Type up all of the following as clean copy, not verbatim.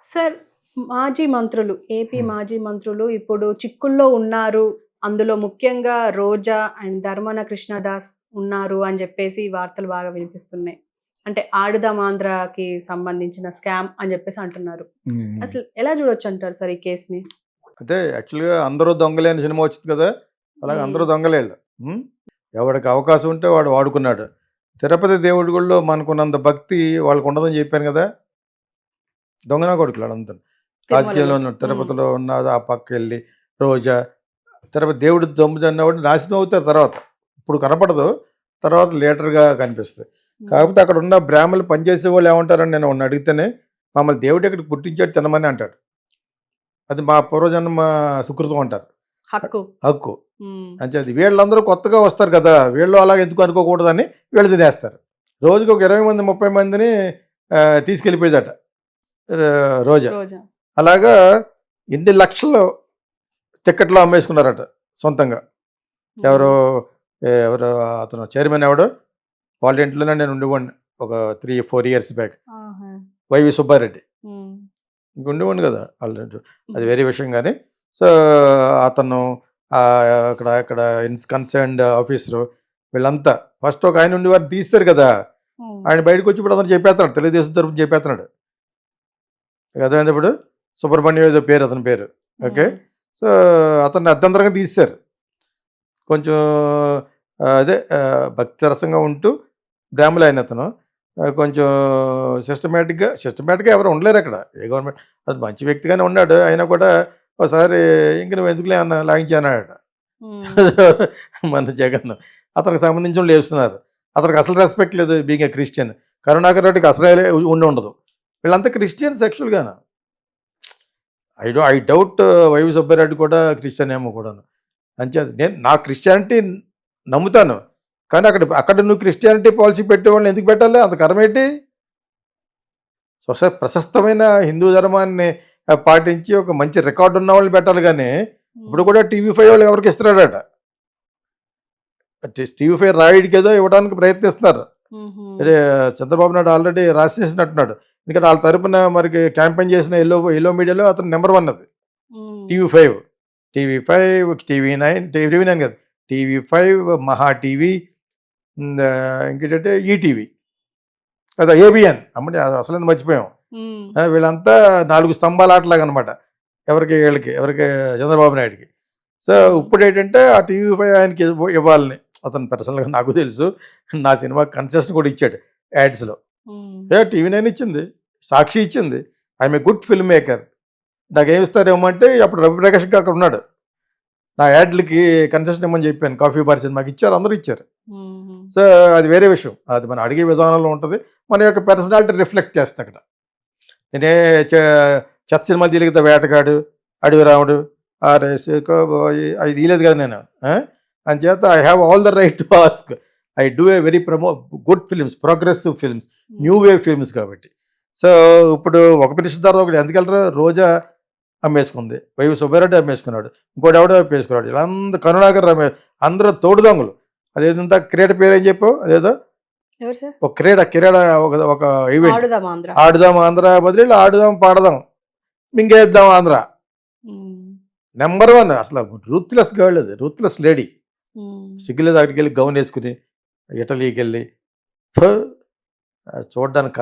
Sir, మాజీ మంత్రులు, AP హ్మ్. మాజీ మంత్రులు ఇప్పుడు చిక్కుల్లో ఉన్నారు. అందులో ముఖ్యంగా రోజా అండ్ ధర్మాన కృష్ణదాస్ ఉన్నారు అని జెప్పేసి వార్తలు బాగా వినిపిస్తున్నాయి. అంటే ఆడుదాం ఆంధ్రాకి సంబంధించిన స్కామ్ అని జెప్పేసి అంటున్నారు. హ్మ్. అసలు ఎలా జూడొచ్చంటారు సార్ ఈ కేస్‌ని? అంటే యాక్చువల్‌గా 'అందరూ దొంగలే' అని సినిమా వచ్చింది కదా! అలాగే హ్మ్. అందరూ దొంగలేళ్ళు. హ్మ్. ఎవడికి అవకాశం ఉంటే వాడు వాడుకున్నాడు. తిరుపతి దేవుడి గుడిలో మనకున్నంత భక్తి వాళ్ళకుండదని చెప్పాను గదా! దొంగ నా కొడుకులు ఆళ్ళంతాను. రాజకీయాల్లో తిరుమలలో. ఉన్న హ్మ్. తిరుపతిలో ఉన్న ఆ పక్కెళ్ళి రోజా, తిరుపతి దేవుడు దొంగ నాశనం అవుతారు తర్వాత. ఇప్పుడు కనపడదు. తర్వాత లీడర్‌గా కనిపిస్తది. హ్మ్. కాకపోతే అక్కడున్న బ్రాహ్మణులు పనిచేసేవాళ్ళు ఏమంటారని నేను వాడిని అడిగితేనే, మమ్మల్ని దేవుడు ఇక్కడికి పుట్టించాడు తినమని అంటాడు. అది మా పూర్వజన్మ సుకృతం అంటారు. హక్కు. హక్కు. హ్మ్. అంచేది వీళ్ళందరూ కొత్తగా వస్తారు కదా! వీళ్ళు అలాగ ఎందుకు అనుకోకూడదని వీళ్ళు తినేస్తారు. రోజుకి ఒక 20 మంది, 30 మందిని తీసుకెళ్ళిపోయేదట రోజా. రోజా. అలాగా ఎన్ని లక్షలు టికెట్లు అమ్మేసుకున్నారట సొంతంగా. ఎవరు హ్మ్. ఎవరు అతను చైర్మన్ ఎవడు? వాళ్ళ ఇంట్లోనే నేను ఉండేవాడిని. ఒక 3, 4 ఇయర్స్ బ్యాక్. ఆహా! వైవి సుబ్బారెడ్డి. హ్మ్. ఉండేవాడిని కదా! వాళ్ళ ఇంట్లో. అది హ్మ్. వేరే విషయం గాని. సో, అతను అక్కడ అక్కడ కన్సర్న్డ్ ఆఫీసరు వీళ్ళంతా ఫస్ట్ ఒక ఆయన ఉండేవారిని తీసేశారు కదా! హ్మ్. ఆయన బయటకొచ్చి ఇప్పుడు అతను చెప్పేత్తన్నాడు. తెలుగుదేశం తరపున చెప్పేత్తన్నాడు. అర్థమైందా ఇప్పుడు? సుబ్రహ్మణ్యం ఏదో పేరు అతని పేరు. ఓకే. హ్మ్. సో, అతన్ని అర్ధంతరంగా తీసేశారు. కొంచెం అదే భక్తిరసంగా ఉంటూ బ్రాహ్మలైన అతను. కొంచెం సిస్టమాటిక్‌గా ఎవరు ఉండలేరక్కడ. ఏ గవర్నమెంట్ అది మంచి వ్యక్తిగానే ఉన్నాడు. అయినా కూడా ఓసారి ఇంక నువ్వెందుకులే అన్న లాగించెయి అన్నాడట. హ్మ్. మన జగన్. అతనికి సంబంధించినోళ్ళు లేస్తున్నారు. అతనికి అసలు రెస్పెక్ట్ లేదు బీయింగ్ ఎ క్రిస్టియన్. కరుణాకర్ రెడ్డికి అసలే ఉండుండదు. వీళ్ళంతా Christians యాక్చువల్‌గాను. I doubt YV Subbareddy కూడా క్రిస్టియన్ ఏమో కూడాను. అంచేత నేను నా క్రిస్టియానిటీ నమ్ముతాను. కానీ అక్కడ అక్కడ నువ్వు క్రిస్టియానిటీ పాలసీ పెట్టేవాళ్ళని ఎందుకు పెట్టాలి? అంత కర్మేంటి? ప్రశస్తమైన హిందూ ధర్మాన్ని పాటించి ఒక మంచి రికార్డ్ ఉన్న వాళ్ళని పెట్టాలి గానీ, ఇప్పుడు హ్మ్. కూడా టీవీ5 వాళ్ళు ఎవరికి ఇస్తున్నాడట. టీవీ5 రాయుడికేదో ఇవ్వడానికి ప్రయత్నిస్తున్నారు. హుహు. అదే చంద్రబాబు నాయుడు ఆల్రెడీ రాసేసినట్టున్నాడు. ఎందుకంటే ఆళ్ళ తరపున మరికి క్యాంపెయిన్ చేసిన ఎల్లో మీడియాలో అతను నంబర్ 1 అది. హ్మ్. టీవీ5, టీవీ5, టీవీ9, టీవీ9 కాదు. టీవీ5, మహా టీవీ, ఇంకేంటంటే ఈటీవీ కదా! ఏబిఎన్ అమ్మడి అసలేంది మర్చిపోయాం. హ్మ్. వీళ్ళంతా 4 స్తంభాల ఆటలాగనమాట. ఎవరికి చంద్రబాబు నాయుడుకి. సో, హ్మ్. ఇప్పుడేంటంటే ఆ టీవీ5 ఆయనకి ఇవ్వాలని. అతను పర్సనల్‌గా నాకు తెలుసు. నా సినిమాకి కన్సెషన్ కూడా ఇచ్చాడు యాడ్స్‌లో. హ్మ్. టీవీ9 ఇచ్చింది. సాక్షి ఇచ్చింది. I'm a good film maker. నాకేమిస్తారేమో అంటే అప్పుడు రవిప్రకాష్ ఇంకా అక్కడ ఉన్నాడు. నా యాడ్‌లకి కన్సెషన్ ఇమ్మని చెప్పాను. 'కాఫీ బార్' సినిమాకి ఇచ్చారు. అందరూ ఇచ్చారు. హుహు. సో, అది వేరే విషయం. అది మనం అడిగే విధానంలో ఉంటది. మన యొక్క పర్సనాలిటీ రిఫ్లెక్ట్ చేస్తది అక్కడ. నేనే చ చెత్త సినిమాలు తీయలేదు కదా! 'వేటగాడు', 'అడవి రాముడు', 'ఆర్ఎస్', అయి తీయలేదు కదా నేను. ఆ! అంచేత I have all the right to ask. I do a very good films, progressive films, new హ్మ్. వేవ్ ఫిల్మ్స్ కాబట్టి. సో, ఇప్పుడు ఒక మినిషన్ తర్వాత ఒకటి ఎందుకెళ్ళరు? రోజా అమ్మేసుకుంది. వైవి సుబ్బారెడ్డి అమ్మేసుకున్నాడు. ఇంకోడెవడో అమ్మేసుకున్నాడు. వీళ్ళందరూ కరుణాకర్ అందరూ తోడు దొంగలు. అదేదంతా క్రీడ పేరేం చెప్పావు? అదేదో ఎవరు సార్? ఒక క్రీడ ఒక ఒక ఈవెంట్. ఆడుదాం ఆంధ్ర. ఆడుదాం ఆంధ్ర బదులు ఆడుదాం పాడదాం. మింగేద్దాం ఆంధ్ర. హ్మ్. నంబర్ 1 అసల రూత్‌లెస్ గర్ల్ అది. Ruthless lady. హ్మ్. సిగ్గులేదు అక్కడికెళ్ళి గౌనేసుకొని ఇటలీకెళ్ళి ఫు చూడడానికి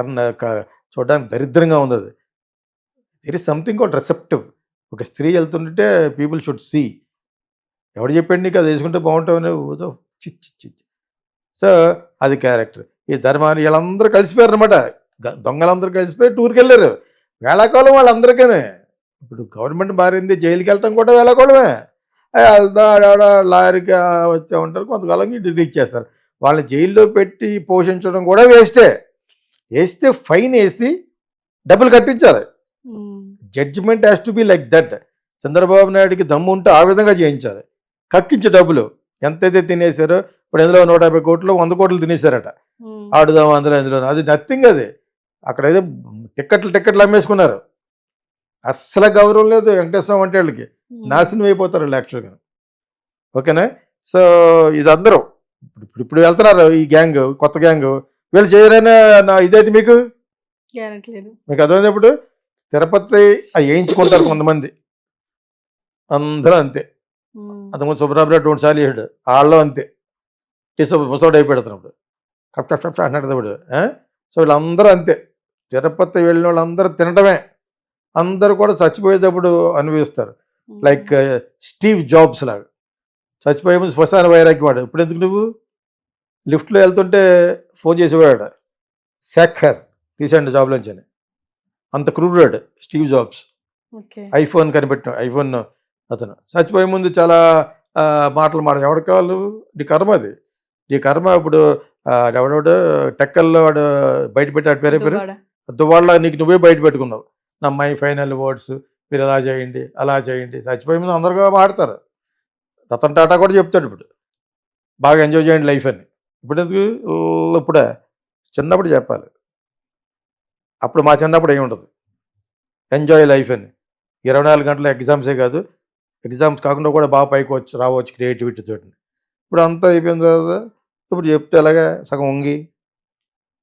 చూడడానికి దరిద్రంగా ఉందది. There is something called receptive. ఒక స్త్రీ ఎళ్తుంటే పీపుల్ షుడ్ సీ. ఎవడు చెప్పాడు నీకు అది యేసుకుంటే బావుంటావని? ఏదో ఛీ! ఛీ! ఛీ! సో, అది క్యారెక్టర్. ఈ ధర్మాన్ని ఈళ్ళందరూ కలిసిపోయారనమాట. దొంగలందరూ కలిసిపోయి టూర్‌కెళ్లారు. వేళాకోళం వాళ్ళందరికీని. ఇప్పుడు గవర్నమెంట్ మారింది. జైలుకెళ్ళటం కూడా వేళాకోళమే. ఎళ్తా ఆడెవడో లాయర్‌కి వచ్చే ఉంటారు. కొంతకాలంకి ఇచ్చేస్తారు. వాళ్ళని జైల్లో పెట్టి పోషించడం కూడా వేస్టే. ఏస్తే ఫైనేసి డబ్బులు కట్టించాలి. హ్మ్. Judgement has to be like that. Chandrababu నాయుడుకి దమ్ముంటే ఆ విధంగా చేయించాలి. కక్కించి డబ్బులు. ఎంతైతే తినేసారో ఇప్పుడు ఇందులో 150,00,00,000 100,00,00,000 తినేసారట. హ్మ్. ఆడుదాం అందులోను. అది నథింగ్ అది. అక్కడేదో టికెట్లు అమ్మేసుకున్నారు. అస్సలు గౌరవం లేదు వెంకటేశ్వర స్వామి అంటే ఆళ్ళకి. హ్మ్. నాశనం అయిపోతారు ఆళ్ళు యాక్చువల్‌గా. ఓకేనా? సో, ఇదందరూ ఇప్పుడు వెళ్తున్నారు ఈ కొత్త గ్యాంగు. వీళ్ళు చేయరనే ఇదేంటి మీకు? గ్యారంటీ లేదు. మీకు అర్థమైందా ఇప్పుడు? తిరుపతి అవి వేయించుకుంటారు కొంతమంది, అందరూ అంతే. అంతకుముందు సుబ్రహ్మణ్యం 2 సార్లు చేసాడు, వాళ్ళు అంతే. ముసోడు అయిపోడుతున్నప్పుడు కప్ కప్ కప్ అంటున్నాడు. సో వీళ్ళందరూ అంతే. తిరుపతి వెళ్ళిన వాళ్ళందరూ తినడమే, అందరూ కూడా చచ్చిపోయేటప్పుడు అనుభవిస్తారు. లైక్ స్టీవ్ జాబ్స్ లాగా చచ్చిపోయే ముందు శ్మశాన వైరాగ్యం వాడు. ఇప్పుడు ఎందుకు నువ్వు లిఫ్ట్లో వెళ్తుంటే ఫోన్ చేసేవాడు, శేఖర్ తీసండి జాబ్లోంచి అని. అంత క్రూరుడు స్టీవ్ జాబ్స్. ఐఫోన్ కనిపెట్టిన ఐఫోన్ అతను చచ్చిపోయే ముందు చాలా మాటలు ఎవరికి కావాలి, నీ కర్మ అది, నీ కర్మ. ఇప్పుడు ఎవడెవడు టెక్కల్లో వాడు బయట పెట్టాడు, పేరే పేరు దువ్వాళ్ళ, నీకు నువ్వే బయట పెట్టుకున్నావు. నా మై ఫైనల్ వర్డ్స్, మీరు ఎలా చేయండి అలా చేయండి. చచ్చిపోయే ముందు అందరుగా మాడతారు. రతన్ టాటా కూడా చెప్తాడు ఇప్పుడు, బాగా ఎంజాయ్ చేయండి లైఫ్ అని. ఇప్పుడు ఎందుకు, ఇప్పుడే చిన్నప్పుడు చెప్పాలి. అప్పుడు మా చిన్నప్పుడు ఏమి ఉండదు, ఎంజాయ్ లైఫ్ అని. 24 గంటల ఎగ్జామ్సే కాదు, ఎగ్జామ్స్ కాకుండా కూడా బాగా పైకి రావచ్చు క్రియేటివిటీ తోటి. ఇప్పుడు అంతా అయిపోయిన తర్వాత ఇప్పుడు చెప్తే ఎలాగా సగం వంగి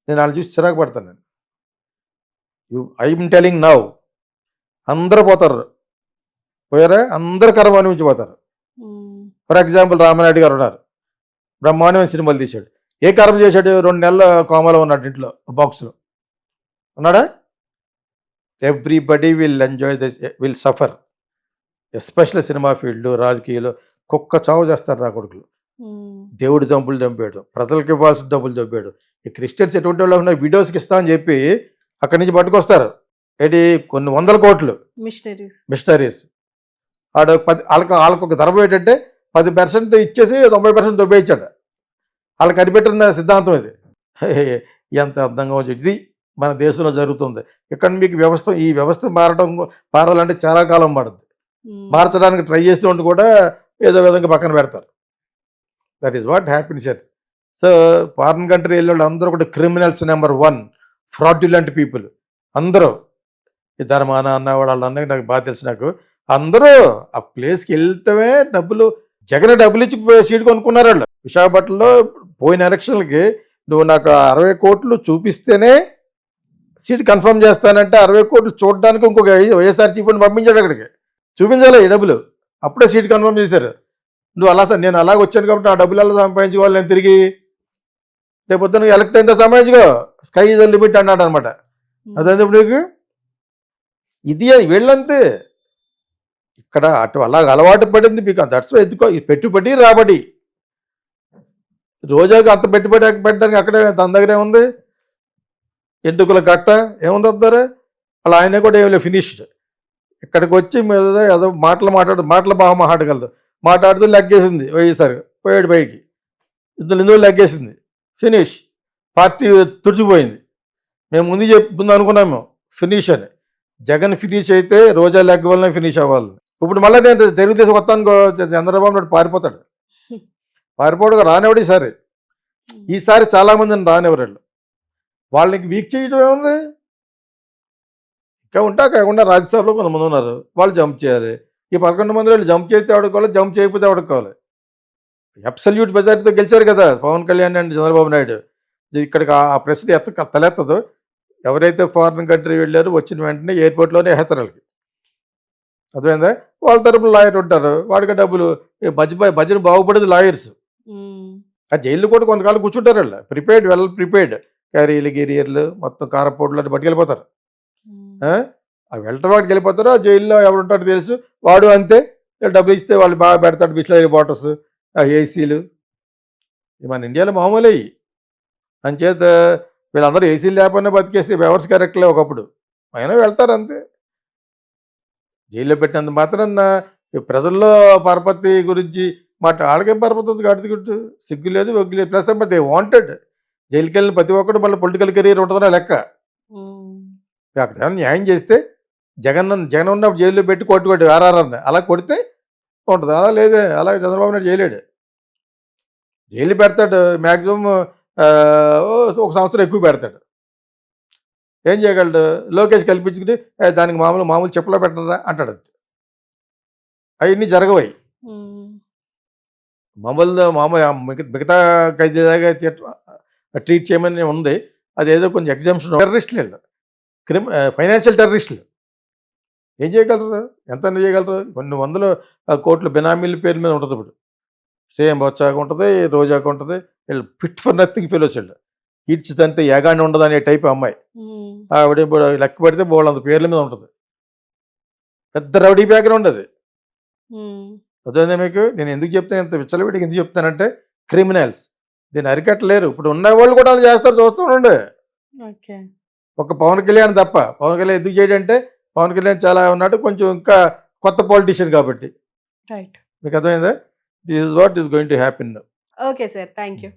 నేను వాళ్ళు చూసి చిరాకు పడతాను. నేను ఐఎమ్ టెలింగ్ నౌ, అందరూ పోతారు, పోయారా అందరు కర్మ అనుభవించిపోతారు. ఫర్ ఎగ్జాంపుల్ రామనాయుడు గారు ఉన్నారు, బ్రహ్మాండమైన సినిమాలు తీశాడు. ఏ కర్మ చేశాడు, 2 నెలల కోమలో ఉన్నాడు ఇంట్లో బాక్స్లో ఉన్నాడా. Everybody will enjoy this, will suffer. Especially cinema field, రాజకీయాలు కుక్క చావు చేస్తారు నా కొడుకులు. దేవుడి డబ్బులు చంపాడు, ప్రజలకు ఇవ్వాల్సిన డబ్బులు చంపాడు. ఈ క్రిస్టియన్స్ ఎటువంటి వాళ్ళు ఉన్న వీడియోస్కి ఇస్తా అని చెప్పి అక్కడి నుంచి పట్టుకొస్తారు, ఏంటి కొన్ని 100 కోట్లు మిషనరీస్. వాళ్ళకు ఒక ధర్మం ఏంటంటే 10% ఇచ్చేసి 90% దొబ్బేయించాడు. వాళ్ళకి కనిపెట్టిన సిద్ధాంతం ఇది. ఎంత అర్థంగా వచ్చి ఇది మన దేశంలో జరుగుతుంది. ఇక్కడ మీకు వ్యవస్థ, ఈ వ్యవస్థ మారాలంటే చాలా కాలం పడుతుంది. మార్చడానికి ట్రై చేస్తూ ఉండి కూడా ఏదో విధంగా పక్కన పెడతారు. That is what happens here. So foreign country వెళ్ళే వాళ్ళు అందరూ కూడా క్రిమినల్స్ నెంబర్ 1, ఫ్రాడ్యులెంట్ పీపుల్ అందరూ. ఈ ధర్మాన అన్నవాడు వాళ్ళందరికీ నాకు బాగా తెలుసు. నాకు అందరూ ఆ ప్లేస్కి వెళ్తే డబ్బులు, జగన్ డబ్బులు ఇచ్చి సీట్ కొనుక్కున్నారు వాళ్ళు. విశాఖపట్నంలో పోయిన ఎలక్షన్లకి నువ్వు నాకు 60 కోట్లు చూపిస్తేనే సీట్ కన్ఫర్మ్ చేస్తానంటే 60 కోట్లు చూడడానికి ఇంకొక వైఎస్ఆర్సీపీని పంపించాడు అక్కడికి. చూపించాలి ఈ డబ్బులు, అప్పుడే సీట్ కన్ఫర్మ్ చేశారు. నువ్వు అలా, నేను అలాగ వచ్చాను కాబట్టి ఆ డబ్బులు ఎలా సంపాదించుకోవాలి నేను తిరిగి, రేపు పొద్దున ఎలక్ట్ అయిన సంపాదించుకో, స్కై ఈజ్ ద లిమిట్ అన్నాడు అనమాట. అదే నీకు ఇది వీళ్ళంతే. ఇక్కడ అటు అలాగ అలవాటు పడింది మీకు. దట్స్ ఎందుకో ఈ పెట్టుబడి రాబడి. రోజాకి అంత పెట్టుబడి పెట్టడానికి అక్కడే తన దగ్గరే ఉంది. ఎంటుకల కట్ట ఏముంది వద్దారా, అలా ఆయన కూడా ఏమి ఫినిష్డ్. ఇక్కడికి వచ్చి మీద ఏదో మాటలు బాగా మాట్లాడగలదు. మాట్లాడుతూ లెగ్గేసింది వైఎస్ఆర్, పోయాడు బయటికి. ఇందులో లెగ్గేసింది, ఫినిష్. పార్టీ తుడిచిపోయింది. మేము ముందు అనుకున్నాము ఫినిష్ అని. జగన్ ఫినిష్ అయితే రోజా లెగ్ వల్లనే ఫినిష్ అవ్వాలి. ఇప్పుడు మళ్ళీ నేను తెలుగుదేశం వస్తాను, చంద్రబాబు నాయుడు పారిపోతాడు. పారిపోవడం రానివాడు ఈసారి చాలామందిని రానివ్వరు. వాళ్ళకి వీక్ చేయడం ఏముంది, ఇంకా ఉంటా కాకుండా రాజ్యసభలో కొంతమంది ఉన్నారు, వాళ్ళు జంప్ చేయాలి. ఈ 11 మంది వాళ్ళు జంప్ చేస్తే ఆడుకోవాలి, జంప్ చేయకపోతే ఆడుకోవాలి. అబ్సల్యూట్ మెజారిటీతో గెలిచారు కదా పవన్ కళ్యాణ్ అండ్ చంద్రబాబు నాయుడు. ఇక్కడికి ఆ ప్రశ్న తలెత్తదు. ఎవరైతే ఫారిన్ కంట్రీ వెళ్ళారో వచ్చిన వెంటనే ఎయిర్పోర్ట్లోనే వేస్తారు వాళ్ళకి, అర్థమైందా. వాళ్ళ తరపున లాయర్ ఉంటారు, వాడికి డబ్బులు. భజన బాగుపడేది లాయర్స్. ఆ జైల్లో కూడా కొంతకాలం కూర్చుంటారు వాళ్ళు, వెల్ ప్రిపేర్డ్. క్యారీలు గిరియర్లు మొత్తం కారపోట్లు అని పట్టుకెళ్ళిపోతారు. ఆ వెళ్ళటం వాడికి వెళ్ళిపోతారు. ఆ జైల్లో ఎవడుంటాడో తెలుసు, వాడు అంతే. డబ్బులు ఇస్తే వాళ్ళు బాగా పెడతాడు, బిస్లరీ బాటిల్స్, ఏసీలు. మన ఇండియాలో మామూలే. అంచేత వీళ్ళందరూ ఏసీలు లేకపోయినా బతికేసి వ్యవస్థ కరెక్ట్లే ఒకప్పుడు, అయినా వెళ్తారు అంతే. జైల్లో పెట్టినంత మాత్రం ప్రజల్లో పరపతి గురించి ఆడకేం పరపతి ఉంది, గడుతుకుంటూ సిగ్గు లేదు ఒగ్గు లేదు. Plus they wanted. జైలుకి వెళ్ళిన ప్రతి ఒక్కడు మళ్ళీ పొలిటికల్ కెరీర్ ఉంటుందో లెక్క. అక్కడ ఏమైనా న్యాయం చేస్తే జగన్ ఉన్నప్పుడు జైల్లో పెట్టి కొట్టుకోండి ఆర్ఆర్ఆర్ని, అలా కొడితే ఉంటుంది. అలా లేదే, అలాగే చంద్రబాబు నాయుడు చేయలేడు. జైలు పెడతాడు మ్యాక్సిమం 1 సంవత్సరం ఎక్కువ పెడతాడు. ఏం చేయగలడు, లోకేష్ కల్పించుకుని దానికి మామూలు చెప్పులో పెట్టరా అంటాడు. అవన్నీ జరగవై. మిగతా ఖైదీలాగా ట్రీట్ చేయమని ఉంది. అదేదో కొంచెం ఎగ్జామ్షన్. టెర్రరిస్టులు, ఫైనాన్షియల్ టెర్రరిస్టులు. ఏం చేయగలరు? ఎంత చేయగలరు? కొన్ని వందల కోట్ల బినామీల పేర్ల మీద ఉంటుంది ఇప్పుడు. సేమ్ బొచ్చాకు ఉంటుంది, రోజాకు ఉంటుంది. వీళ్ళు ఫిట్ ఫర్ నథింగ్ ఫెలోస్ వీళ్ళు. ఈడ్చితంతే ఏగాని ఉండదు అనే టైప్ అమ్మాయి. ఆవిడ ఇప్పుడు లెక్క పెడితే బోళ్ళంత పేర్ల మీద ఉంటుంది. పెద్ద రౌడీ బ్యాక్గ్రౌండ్ అది. అర్థమైందా మీకు? నేను ఎందుకు చెప్తాను, ఇంత విచ్చలవిడికి ఎందుకు చెప్తానంటే క్రిమినల్స్ దీన్ని అరికట్టలేరు. ఇప్పుడు ఉన్న వాళ్ళు కూడా అలా చేస్తారు, చూస్తుండే. ఓకే. ఒక పవన్ కళ్యాణ్ తప్ప. పవన్ కళ్యాణ్ ఎందుకు చేయడంటే పవన్ కళ్యాణ్ చాలా ఉన్నాడు, కొంచెం ఇంకా కొత్త పొలిటీషియన్ కాబట్టి. రైట్. మీకు అర్థమైందా? This is what is going to happen. Okay sir, thank you.